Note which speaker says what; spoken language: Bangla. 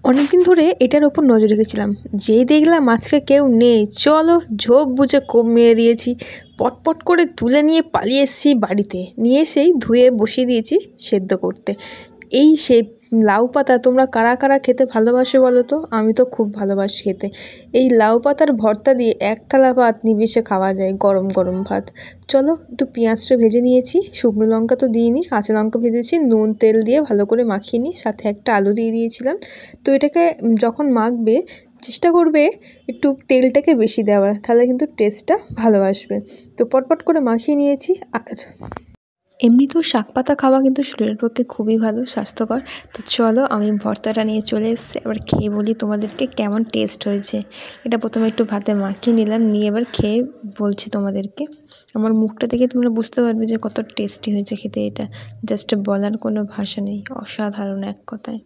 Speaker 1: অনেকদিন ধরে এটার ওপর নজর রেখেছিলাম, যেই দেখলাম আজকে কেউ নেই, চলো ঝোপ বুঝে কোপ মেরে দিয়েছি। পটপট করে তুলে নিয়ে পালিয়ে এসেছি বাড়িতে, নিয়ে এসেই ধুয়ে বসিয়ে দিয়েছি সেদ্ধ করতে। এই সে লাউ পাতা তোমরা কারা কারা খেতে ভালোবাসো বলো তো? আমি তো খুব ভালোবাসি খেতে। এই লাউ পাতার ভর্তা দিয়ে এক থালা ভাত নিমিষে খাওয়া যায়, গরম গরম ভাত। চলো একটু পেঁয়াজটা ভেজে নিয়েছি, শুকনো লঙ্কা তো দিইনি, কাঁচা লঙ্কা ভেজেছি, নুন তেল দিয়ে ভালো করে মাখিয়ে নিই, সাথে একটা আলু দিয়ে দিয়েছিলাম। তো এটাকে যখন মাখবে চেষ্টা করবে একটু তেলটাকে বেশি দেওয়ার, তাহলে কিন্তু টেস্টটা ভালো আসবে। তো পটপট করে মাখিয়ে নিয়েছি। আর এমনিতেও শাক পাতা খাওয়া কিন্তু শরীরের পক্ষে খুবই ভালো, স্বাস্থ্যকর। তো চলো আমি ভর্তাটা নিয়ে চলে এসেছি, এবার খেয়ে বলি তোমাদেরকে কেমন টেস্ট হয়েছে। এটা প্রথমে একটু ভাতে মাখিয়ে নিলাম, নিয়ে এবার খেয়ে বলছি তোমাদেরকে। আমার মুখটা দেখে তোমরা বুঝতে পারবে যে কত টেস্টি হয়েছে খেতে। এটা জাস্ট বলার কোনো ভাষা নেই, অসাধারণ এক কথায়।